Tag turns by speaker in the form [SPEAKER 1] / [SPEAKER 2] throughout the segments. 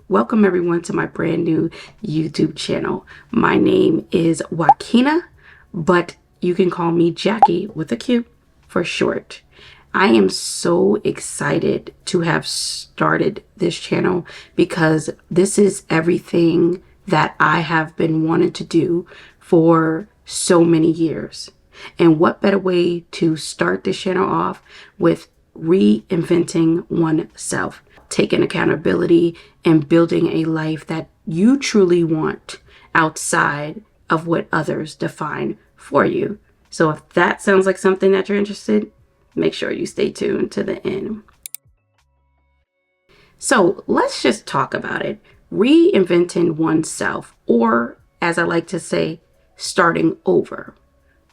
[SPEAKER 1] Welcome everyone to my brand new YouTube channel. My name is Joaquina, but you can call me Jackie with a Q for short. I am so excited to have started this channel because this is everything that I have been wanting to do for so many years. And what better way to start this channel off with reinventing oneself, taking accountability and building a life that you truly want outside of what others define for you. So if that sounds like something that you're interested, make sure you stay tuned to the end. So let's just talk about it. Reinventing oneself, or as I like to say, starting over.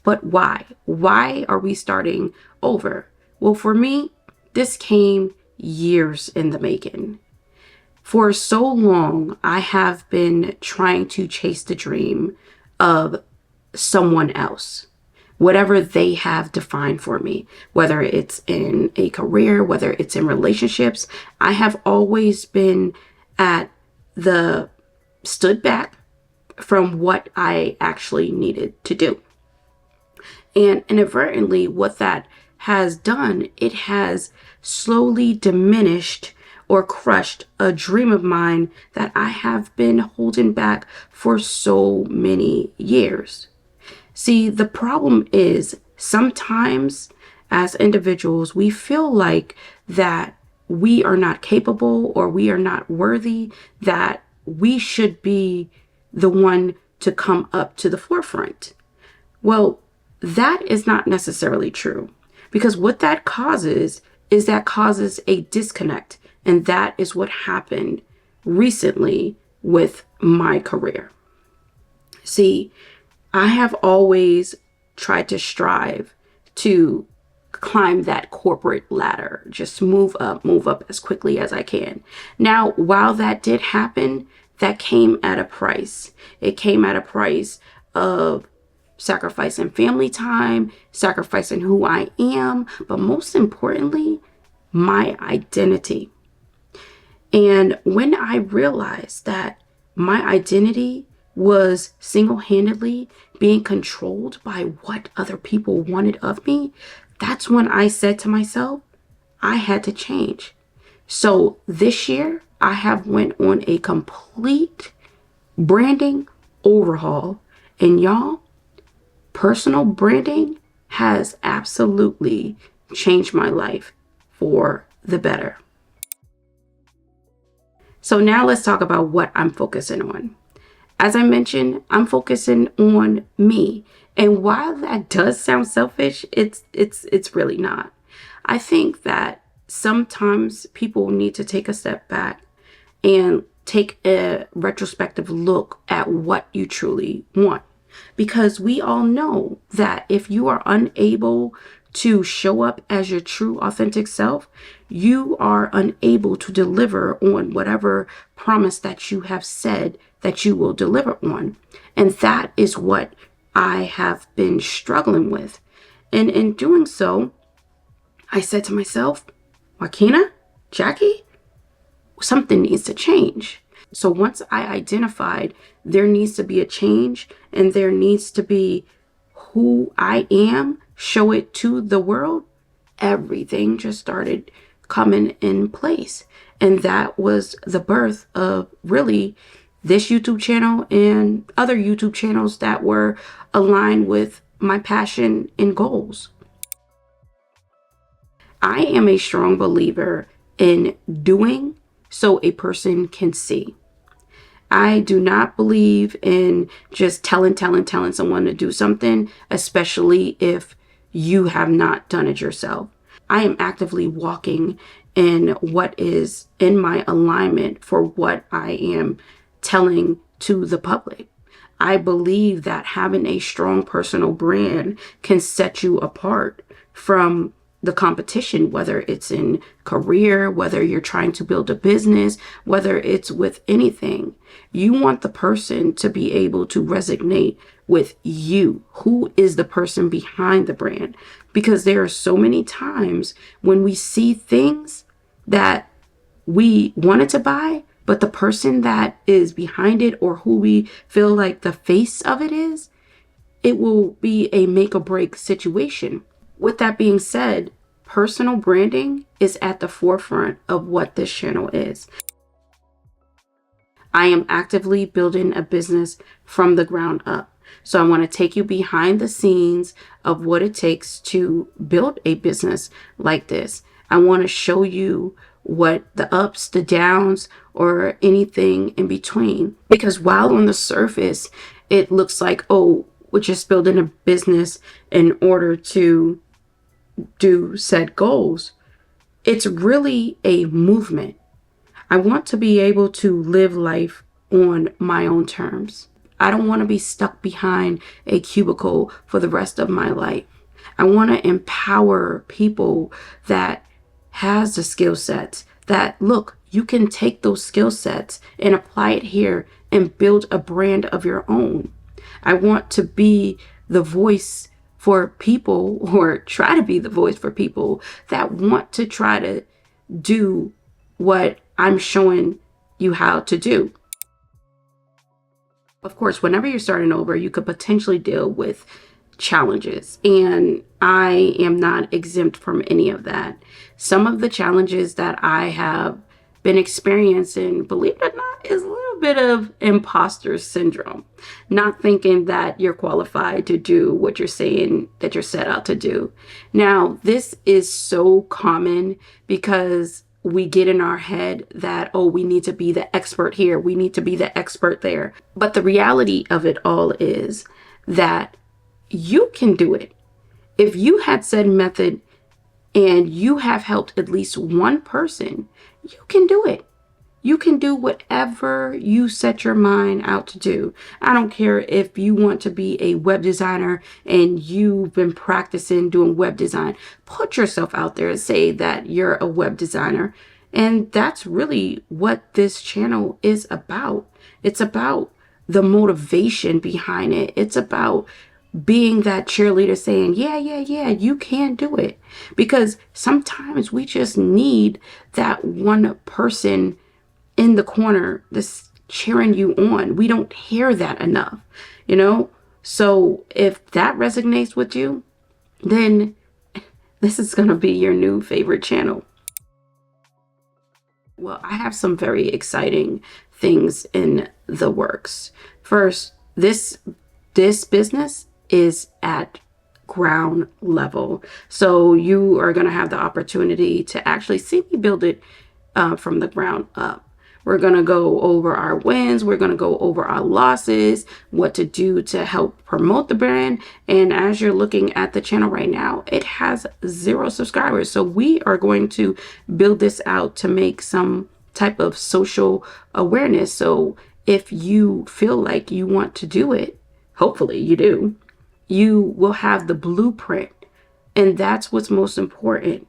[SPEAKER 1] But why? Why are we starting over? Well, for me, this came years in the making. For so long, I have been trying to chase the dream of someone else, whatever they have defined for me, whether it's in a career, whether it's in relationships. I have always been stood back from what I actually needed to do. And inadvertently, what that has done, it has slowly diminished or crushed a dream of mine that I have been holding back for so many years. See, the problem is sometimes as individuals, we feel like that we are not capable or we are not worthy, that we should be the one to come up to the forefront. Well, that is not necessarily true, because what that causes is a disconnect. And that is what happened recently with my career. See, I have always tried to strive to climb that corporate ladder, just move up as quickly as I can. Now, while that did happen, that came at a price. It came at a price of sacrificing family time, sacrificing who I am, but most importantly, my identity. And when I realized that my identity was single-handedly being controlled by what other people wanted of me, that's when I said to myself, I had to change. So this year, I have went on a complete branding overhaul. And y'all, personal branding has absolutely changed my life for the better. So now let's talk about what I'm focusing on. As I mentioned, I'm focusing on me. And while that does sound selfish, it's really not. I think that sometimes people need to take a step back and take a retrospective look at what you truly want. Because we all know that if you are unable to show up as your true authentic self, you are unable to deliver on whatever promise that you have said that you will deliver on. And that is what I have been struggling with. And in doing so, I said to myself, Joaquina, Jackie, something needs to change. So once I identified there needs to be a change and there needs to be who I am, show it to the world, everything just started coming in place. And that was the birth of really this YouTube channel and other YouTube channels that were aligned with my passion and goals. I am a strong believer in doing so a person can see. I do not believe in just telling someone to do something, especially if you have not done it yourself. I am actively walking in what is in my alignment for what I am telling to the public. I believe that having a strong personal brand can set you apart from the competition, whether it's in career, whether you're trying to build a business, whether it's with anything. You want the person to be able to resonate with you. Who is the person behind the brand? Because there are so many times when we see things that we wanted to buy, But the person that is behind it, or who we feel like the face of it is, it will be a make or break situation. With that being said, personal branding is at the forefront of what this channel is. I am actively building a business from the ground up. So I want to take you behind the scenes of what it takes to build a business like this. I want to show you what the ups, the downs, or anything in between. Because while on the surface, it looks like, oh, we're just building a business in order to do said goals, it's really a movement. I want to be able to live life on my own terms. I don't want to be stuck behind a cubicle for the rest of my life. I want to empower people that has the skill sets that, look, you can take those skill sets and apply it here and build a brand of your own. I want to be the voice for people, or try to be the voice for people that want to try to do what I'm showing you how to do. Of course, whenever you're starting over, you could potentially deal with challenges, and I am not exempt from any of that. Some of the challenges that I have been experiencing, believe it or not, is a little bit of imposter syndrome. Not thinking that you're qualified to do what you're saying that you're set out to do. Now, this is so common because we get in our head that, oh, we need to be the expert here, we need to be the expert there. But the reality of it all is that you can do it. If you had said method and you have helped at least one person, you can do it. You can do whatever you set your mind out to do. I don't care if you want to be a web designer and you've been practicing doing web design. Put yourself out there and say that you're a web designer. And that's really what this channel is about. It's about the motivation behind it. It's about being that cheerleader saying, yeah, you can do it. Because sometimes we just need that one person in the corner that's cheering you on. We don't hear that enough, you know? So if that resonates with you, then this is going to be your new favorite channel. Well, I have some very exciting things in the works. First, this business is at ground level. So you are going to have the opportunity to actually see me build it from the ground up. We're going to go over our wins. We're going to go over our losses, what to do to help promote the brand. And as you're looking at the channel right now, it has 0 subscribers. So we are going to build this out to make some type of social awareness. So if you feel like you want to do it, hopefully you do, you will have the blueprint. And that's what's most important.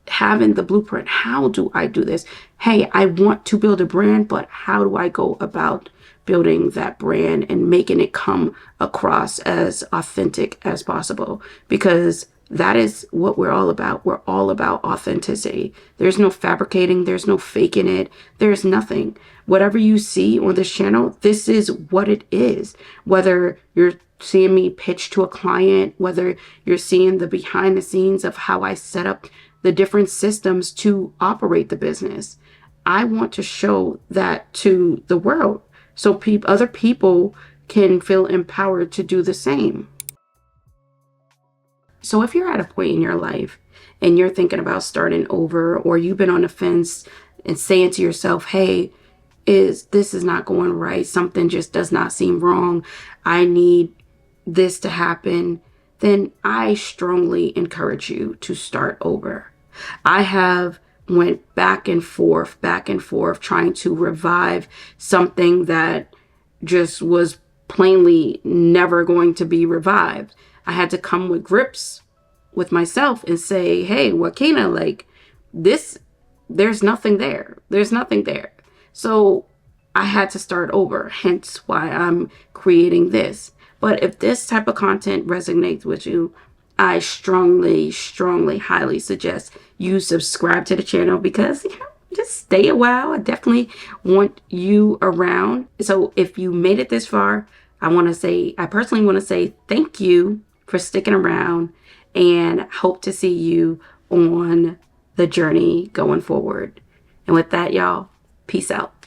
[SPEAKER 1] Having the blueprint. How do I do this? Hey, I want to build a brand, but how do I go about building that brand and making it come across as authentic as possible? Because that is what we're all about. We're all about authenticity. There's no fabricating. There's no faking it. There's nothing. Whatever you see on this channel, this is what it is. Whether you're seeing me pitch to a client, whether you're seeing the behind the scenes of how I set up the different systems to operate the business. I want to show that to the world so other people can feel empowered to do the same. So if you're at a point in your life and you're thinking about starting over, or you've been on the fence and saying to yourself, hey, this is not going right, something just does not seem wrong, I need this to happen, then I strongly encourage you to start over. I have went back and forth, trying to revive something that just was plainly never going to be revived. I had to come with grips with myself and say, hey, Joaquina, like this, there's nothing there. There's nothing there. So I had to start over, hence why I'm creating this. But if this type of content resonates with you, I strongly, highly suggest you subscribe to the channel, because just stay a while. I definitely want you around. So if you made it this far, I personally want to say thank you for sticking around and hope to see you on the journey going forward. And with that, y'all, peace out.